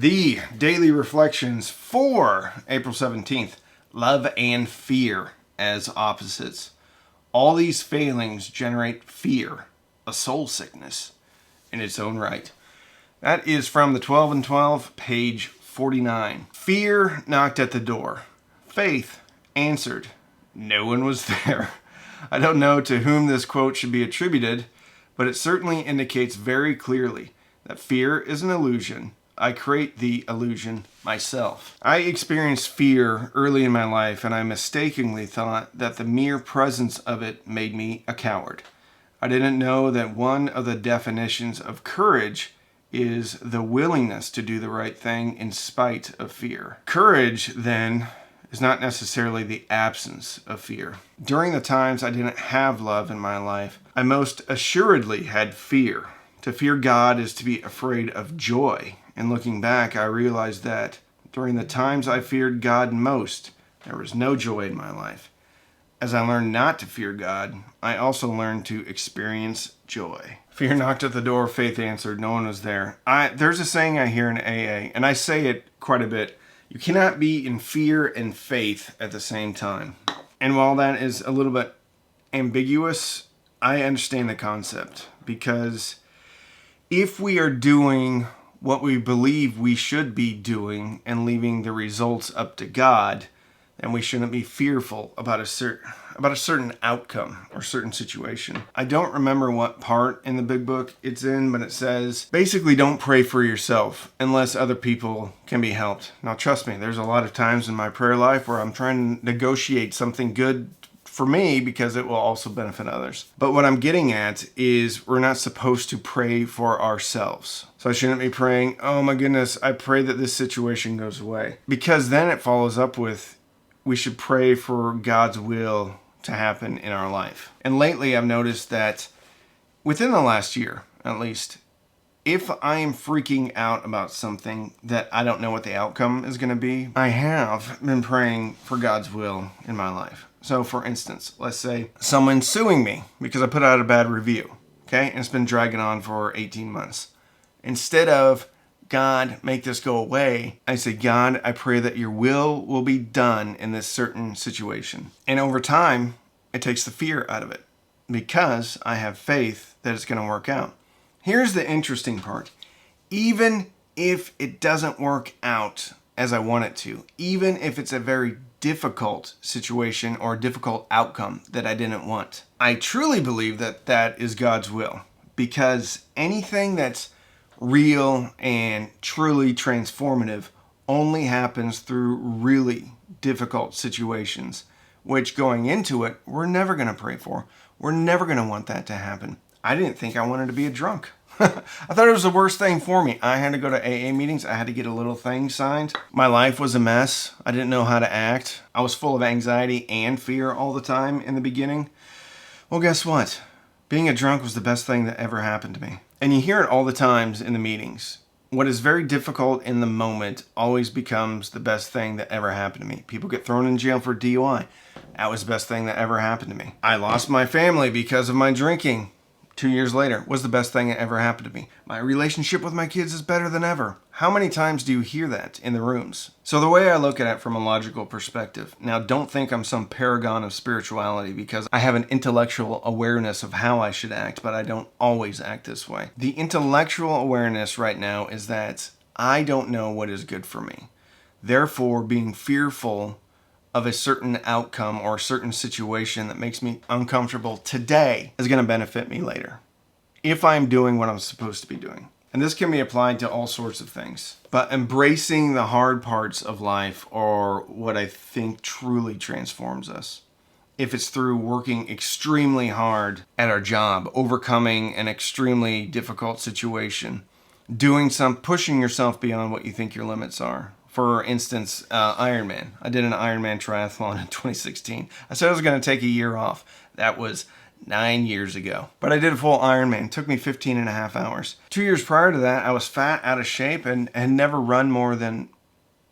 The daily reflections for April 17th, love and fear as opposites. All these failings generate fear, a soul sickness in its own right. That is from the 12 and 12, page 49. Fear knocked at the door. Faith answered. No one was there. I don't know to whom this quote should be attributed, but it certainly indicates very clearly that fear is an illusion. I create the illusion myself. I experienced fear early in my life, and I mistakenly thought that the mere presence of it made me a coward. I didn't know that one of the definitions of courage is the willingness to do the right thing in spite of fear. Courage, then, is not necessarily the absence of fear. During the times I didn't have love in my life, I most assuredly had fear. To fear God is to be afraid of joy. And looking back, I realized that during the times I feared God most, there was no joy in my life. As I learned not to fear God, I also learned to experience joy. Fear knocked at the door, faith answered, no one was there. There's a saying I hear in AA, and I say it quite a bit. You cannot be in fear and faith at the same time. And while that is a little bit ambiguous, I understand the concept. Because if we are doing what we believe we should be doing and leaving the results up to God, then we shouldn't be fearful about a certain outcome or certain situation. I don't remember what part in the big book it's in, but it says, basically don't pray for yourself unless other people can be helped. Now trust me, there's a lot of times in my prayer life where I'm trying to negotiate something good for me because it will also benefit others. But what I'm getting at is we're not supposed to pray for ourselves. So I shouldn't be praying, oh my goodness, I pray that this situation goes away. Because then it follows up with, we should pray for God's will to happen in our life. And lately I've noticed that within the last year, at least, if I am freaking out about something that I don't know what the outcome is going to be, I have been praying for God's will in my life. So for instance, let's say someone's suing me because I put out a bad review, okay? And it's been dragging on for 18 months. Instead of, God, make this go away, I say, God, I pray that your will be done in this certain situation. And over time, it takes the fear out of it because I have faith that it's going to work out. Here's the interesting part. Even if it doesn't work out as I want it to, even if it's a very difficult situation or a difficult outcome that I didn't want, I truly believe that that is God's will, because anything that's real and truly transformative only happens through really difficult situations, which going into it, we're never going to pray for. We're never going to want that to happen. I didn't think I wanted to be a drunk. I thought it was the worst thing for me. I had to go to AA meetings. I had to get a little thing signed. My life was a mess. I didn't know how to act. I was full of anxiety and fear all the time in the beginning. Well, guess what? Being a drunk was the best thing that ever happened to me. And you hear it all the times in the meetings. What is very difficult in the moment always becomes the best thing that ever happened to me. People get thrown in jail for DUI. That was the best thing that ever happened to me. I lost my family because of my drinking. 2 years later was the best thing that ever happened to me. My relationship with my kids is better than ever. How many times do you hear that in the rooms? So the way I look at it from a logical perspective, now don't think I'm some paragon of spirituality because I have an intellectual awareness of how I should act, but I don't always act this way. The intellectual awareness right now is that I don't know what is good for me. Therefore, being fearful of a certain outcome or a certain situation that makes me uncomfortable today is going to benefit me later, if I'm doing what I'm supposed to be doing. And this can be applied to all sorts of things. But embracing the hard parts of life are what I think truly transforms us. If it's through working extremely hard at our job, overcoming an extremely difficult situation, pushing yourself beyond what you think your limits are. For instance, Ironman. I did an Ironman triathlon in 2016. I said I was going to take a year off. That was 9 years ago. But I did a full Ironman. It took me 15 and a half hours. 2 years prior to that, I was fat, out of shape, and had never run more than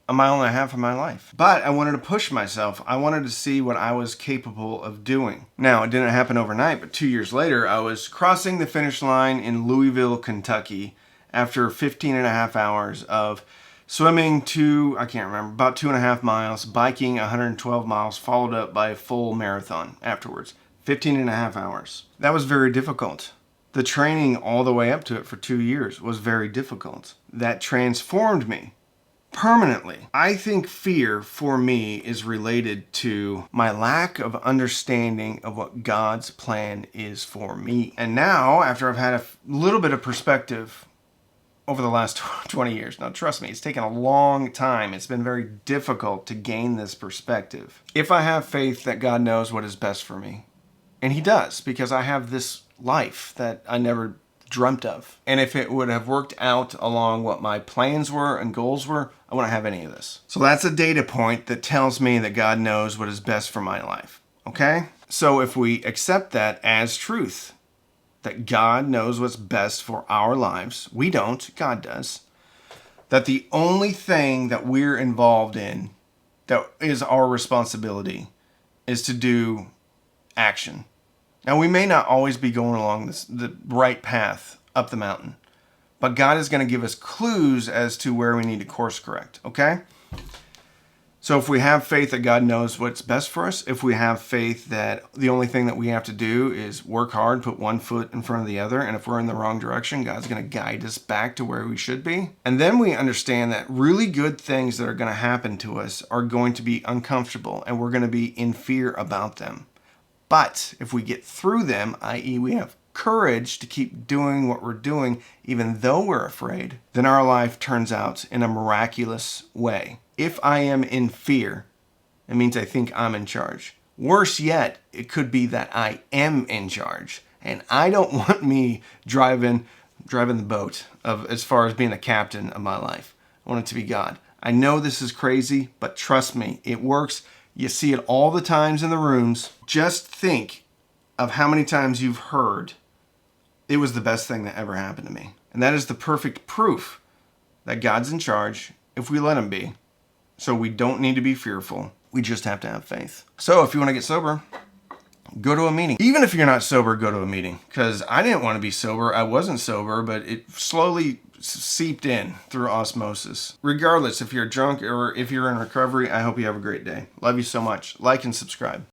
a mile and a half in my life. But I wanted to push myself. I wanted to see what I was capable of doing. Now, it didn't happen overnight, but 2 years later, I was crossing the finish line in Louisville, Kentucky, after 15 and a half hours of Swimming I can't remember, about 2.5 miles, biking 112 miles, followed up by a full marathon afterwards, 15 and a half hours. That was very difficult. The training all the way up to it for 2 years was very difficult. That transformed me permanently. I think fear for me is related to my lack of understanding of what God's plan is for me. And now, after I've had a little bit of perspective over the last 20 years. Now, trust me, it's taken a long time. It's been very difficult to gain this perspective. If I have faith that God knows what is best for me, and He does, because I have this life that I never dreamt of. And if it would have worked out along what my plans were and goals were, I wouldn't have any of this. So that's a data point that tells me that God knows what is best for my life. Okay? So if we accept that as truth, that God knows what's best for our lives. We don't, God does. That the only thing that we're involved in that is our responsibility is to do action. Now, we may not always be going along the right path up the mountain, but God is going to give us clues as to where we need to course correct, okay? So if we have faith that God knows what's best for us, if we have faith that the only thing that we have to do is work hard, put one foot in front of the other, and if we're in the wrong direction, God's going to guide us back to where we should be. And then we understand that really good things that are going to happen to us are going to be uncomfortable, and we're going to be in fear about them. But if we get through them, i.e. we have courage to keep doing what we're doing, even though we're afraid, then our life turns out in a miraculous way. If I am in fear, it means I think I'm in charge. Worse yet, it could be that I am in charge. And I don't want me driving the boat as far as being the captain of my life. I want it to be God. I know this is crazy, but trust me, it works. You see it all the times in the rooms. Just think of how many times you've heard, it was the best thing that ever happened to me. And that is the perfect proof that God's in charge if we let Him be. So we don't need to be fearful. We just have to have faith. So if you want to get sober, go to a meeting. Even if you're not sober, go to a meeting. Because I didn't want to be sober. I wasn't sober, but it slowly seeped in through osmosis. Regardless, if you're drunk or if you're in recovery, I hope you have a great day. Love you so much. Like and subscribe.